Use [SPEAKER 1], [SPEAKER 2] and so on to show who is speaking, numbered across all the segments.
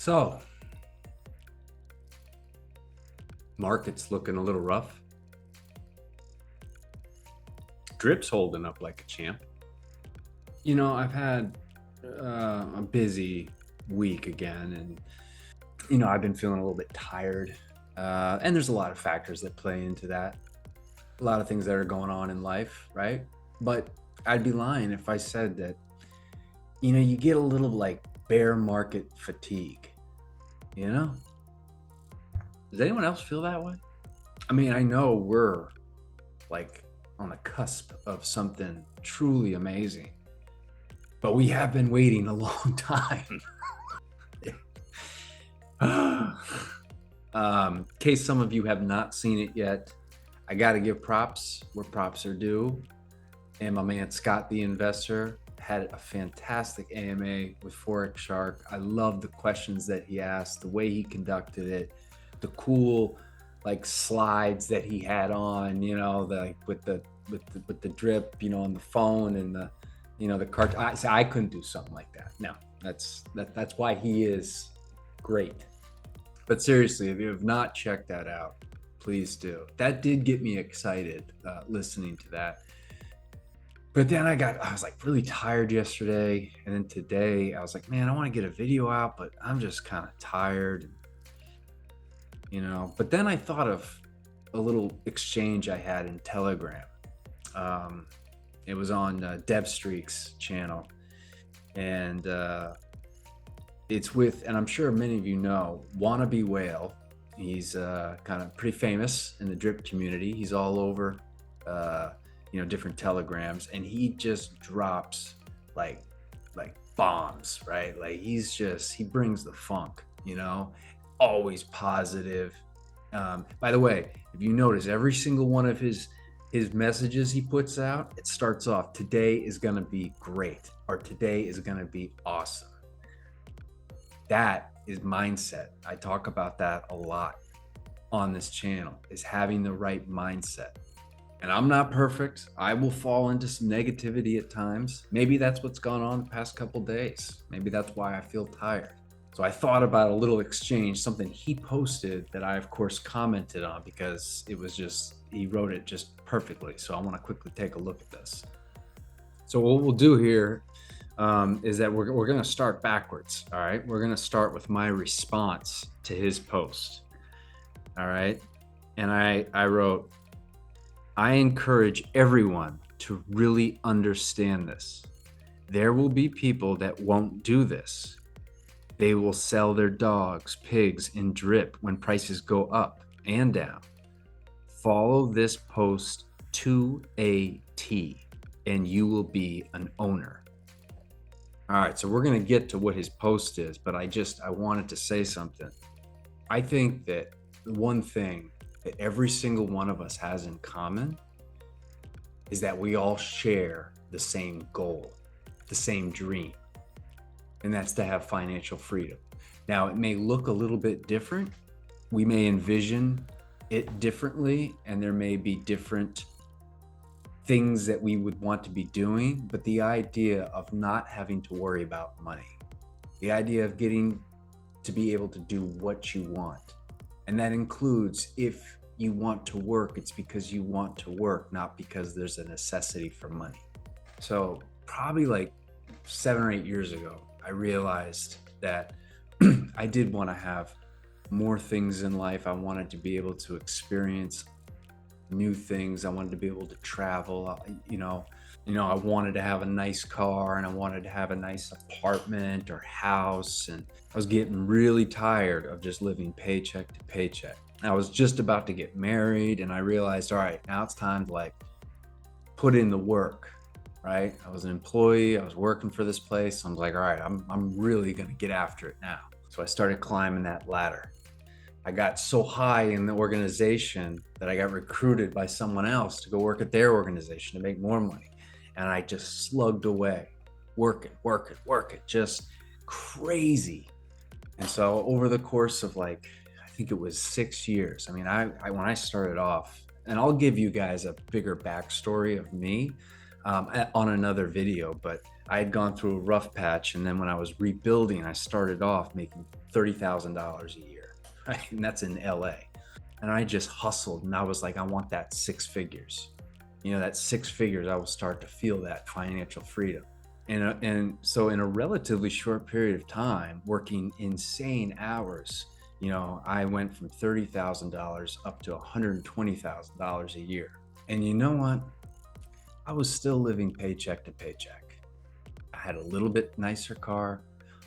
[SPEAKER 1] So, market's looking a little rough. Drip's holding up like a champ. I've had a busy week again, and I've been feeling a little bit tired. And there's a lot of factors that play into that. A lot of things that are going on in life, right? But I'd be lying if I said that, you get a little like bear market fatigue, you know? Does anyone else feel that way? I mean, I know we're like on the cusp of something truly amazing, but we have been waiting a long time. In case some of you have not seen it yet, I got to give props where props are due. And my man Scott, the investor, had a fantastic AMA with Forex Shark. I love the questions that he asked, the way he conducted it, the cool like slides that he had on, with the drip, on the phone and the cart. I couldn't do something like that. No, that's why he is great. But seriously, if you have not checked that out, please do. That did get me excited listening to that. But then I was like really tired yesterday. And then today I was like, man, I want to get a video out, but I'm just kind of tired. But then I thought of a little exchange I had in Telegram. It was on DevStreak's channel. And it's with, and I'm sure many of you know, Wannabe Whale. He's kind of pretty famous in the drip community. He's all over, different telegrams, and he just drops like bombs, right? Like he brings the funk, always positive. By the way, if you notice, every single one of his messages he puts out, it starts off, today is going to be great, or today is going to be awesome. That is mindset. I talk about that a lot on this channel, is having the right mindset. And I'm not perfect. I will fall into some negativity at times. Maybe that's what's gone on the past couple days. Maybe that's why I feel tired. So I thought about a little exchange, something he posted that I, of course, commented on because he wrote it just perfectly. So I want to quickly take a look at this. So what we'll do here is that we're going to start backwards. All right. We're going to start with my response to his post. All right. And I wrote, I encourage everyone to really understand this. There will be people that won't do this. They will sell their dogs, pigs, and drip when prices go up and down. Follow this post to a T, and you will be an owner. All right, so we're going to get to what his post is, but I wanted to say something. I think that the one thing that every single one of us has in common is that we all share the same goal, the same dream, and that's to have financial freedom. Now, it may look a little bit different. We may envision it differently, and there may be different things that we would want to be doing, but the idea of not having to worry about money, the idea of getting to be able to do what you want, and that includes if you want to work, it's because you want to work, not because there's a necessity for money. So probably like 7 or 8 years ago, I realized that I did want to have more things in life. I wanted to be able to experience new things. I wanted to be able to travel. I wanted to have a nice car, and I wanted to have a nice apartment or house. And I was getting really tired of just living paycheck to paycheck. I was just about to get married, and I realized, all right, now it's time to put in the work, right? I was an employee. I was working for this place. So I was like, all right, I'm really going to get after it now. So I started climbing that ladder. I got so high in the organization that I got recruited by someone else to go work at their organization to make more money. And I just slugged away, working, just crazy. And so over the course of I think it was 6 years. I mean, I when I started off, and I'll give you guys a bigger backstory of me. on another video, but I had gone through a rough patch, and then when I was rebuilding, I started off making $30,000 a year, right? And that's in LA. And I just hustled, and I was like, I want that 6 figures. That 6 figures, I will start to feel that financial freedom. And so in a relatively short period of time, working insane hours, I went from $30,000 up to $120,000 a year. And you know what? I was still living paycheck to paycheck. I had a little bit nicer car,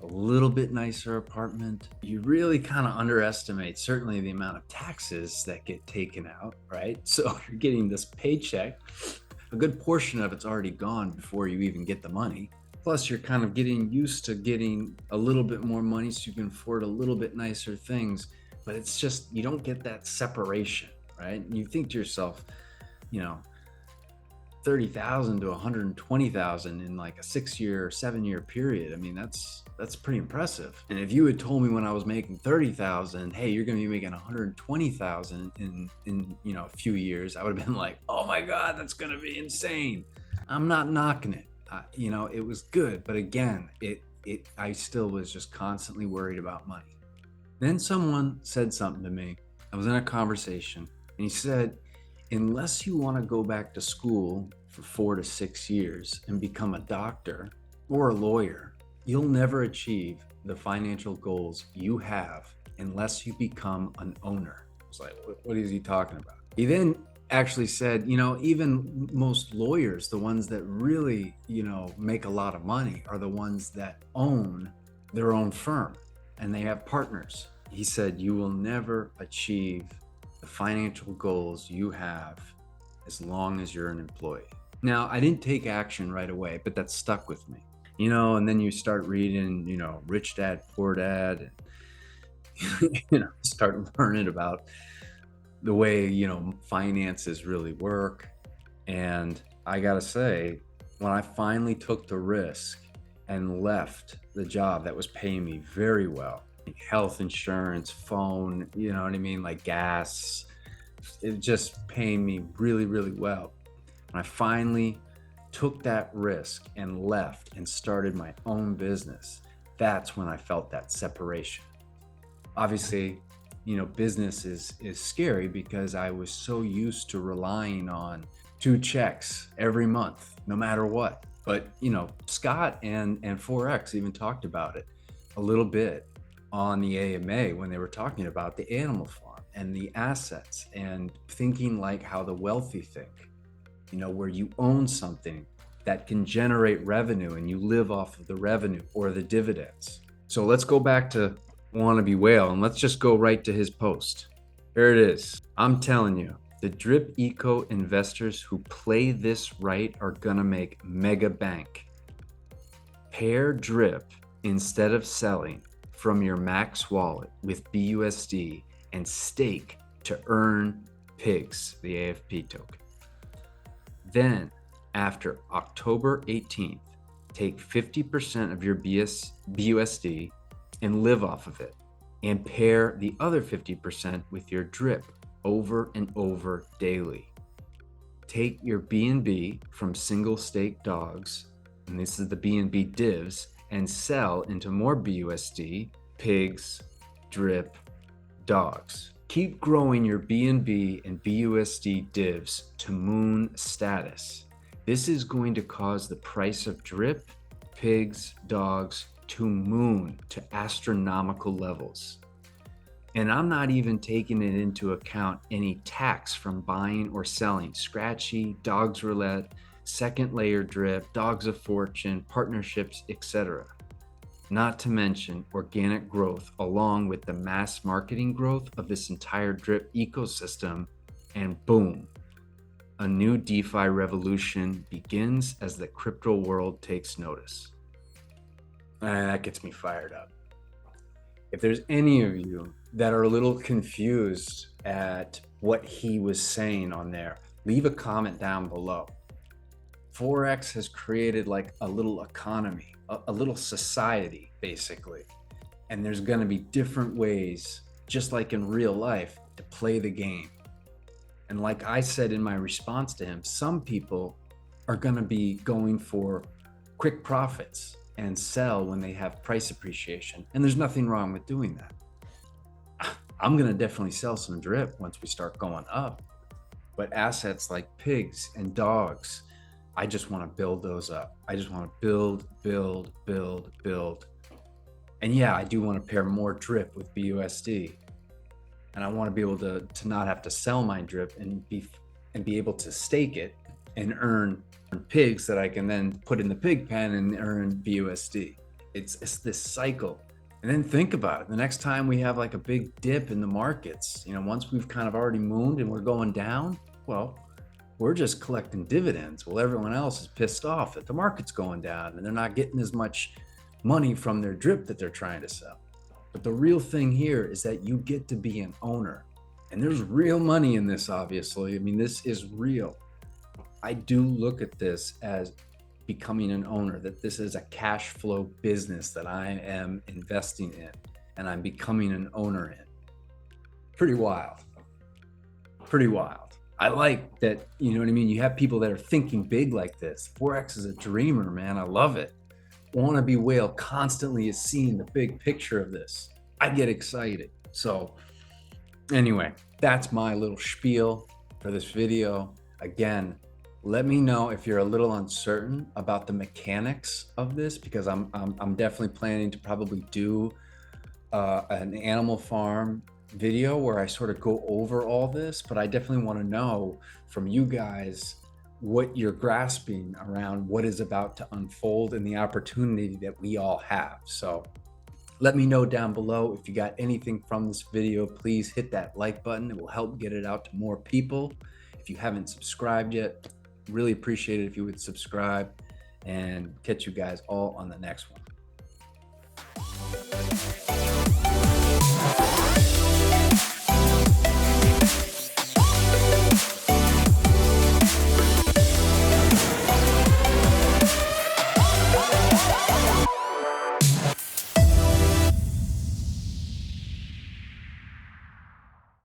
[SPEAKER 1] a little bit nicer apartment. You really kind of underestimate certainly the amount of taxes that get taken out, right? So you're getting this paycheck, a good portion of it's already gone before you even get the money. Plus you're kind of getting used to getting a little bit more money so you can afford a little bit nicer things, but it's just, you don't get that separation, right? And you think to yourself, 30,000 to 120,000 in like a 6-year, 7-year period. I mean, that's pretty impressive. And if you had told me when I was making 30,000, hey, you're going to be making 120,000 in a few years, I would have been like, oh my God, that's going to be insane. I'm not knocking it. It was good, but again, I still was just constantly worried about money. Then someone said something to me. I was in a conversation, and he said, unless you want to go back to school for 4 to 6 years and become a doctor or a lawyer, you'll never achieve the financial goals you have unless you become an owner. I was like, what is he talking about? He then actually said, even most lawyers, the ones that really, make a lot of money, are the ones that own their own firm and they have partners. He said, you will never achieve the financial goals you have as long as you're an employee. Now, I didn't take action right away, but that stuck with me, and then you start reading, Rich Dad, Poor Dad, and, start learning about the way, finances really work. And I gotta say, when I finally took the risk and left the job that was paying me very well, health insurance, phone, you know what I mean, like gas, it just paying me really, really well. When I finally took that risk and left and started my own business, that's when I felt that separation. Obviously, business is scary because I was so used to relying on 2 checks every month, no matter what. But, Scott and Forex even talked about it a little bit on the AMA when they were talking about the animal farm and the assets and thinking like how the wealthy think, where you own something that can generate revenue and you live off of the revenue or the dividends. So let's go back to Wannabe Whale and let's just go right to his post. Here it is. I'm telling you, the Drip Eco investors who play this right are gonna make mega bank. Pair Drip instead of selling from your Max wallet with BUSD and stake to earn pigs, the AFP token. Then, after October 18th, take 50% of your BUSD and live off of it, and pair the other 50% with your drip over and over daily. Take your BNB from single stake dogs, and this is the BNB divs, and sell into more BUSD, pigs, drip, dogs. Keep growing your BNB and BUSD divs to moon status. This is going to cause the price of drip, pigs, dogs to moon to astronomical levels. And I'm not even taking it into account any tax from buying or selling Scratchy, Dogs Roulette, second layer drip, Dogs of Fortune, partnerships, etc. Not to mention organic growth along with the mass marketing growth of this entire drip ecosystem. And boom, a new DeFi revolution begins as the crypto world takes notice. That gets me fired up. If there's any of you that are a little confused at what he was saying on there, leave a comment down below. Forex has created like a little economy, a little society, basically. And there's going to be different ways, just like in real life, to play the game. And like I said in my response to him, some people are going to be going for quick profits and sell when they have price appreciation. And there's nothing wrong with doing that. I'm going to definitely sell some drip once we start going up. But assets like pigs and dogs, I just want to build those up. I just want to build. And yeah, I do want to pair more drip with BUSD. And I want to be able to not have to sell my drip and be able to stake it and earn pigs that I can then put in the pig pen and earn BUSD. It's this cycle. And then think about it. The next time we have like a big dip in the markets, you know, once we've kind of already mooned and we're going down, well, we're just collecting dividends. Well, everyone else is pissed off that the market's going down and they're not getting as much money from their drip that they're trying to sell. But the real thing here is that you get to be an owner. And there's real money in this, obviously. I mean, this is real. I do look at this as becoming an owner, that this is a cash flow business that I am investing in and I'm becoming an owner in. Pretty wild. Pretty wild. I like that, you know what I mean? You have people that are thinking big like this. Forex is a dreamer, man. I love it. Wanna Be Whale constantly is seeing the big picture of this. I get excited. So anyway, that's my little spiel for this video. Again, let me know if you're a little uncertain about the mechanics of this, because I'm definitely planning to probably do an animal farm video where I sort of go over all this, but I definitely want to know from you guys what you're grasping around what is about to unfold and the opportunity that we all have. So let me know down below if you got anything from this video. Please hit that like button. It will help get it out to more people. If you haven't subscribed yet, really appreciate it if you would subscribe, and catch you guys all on the next one.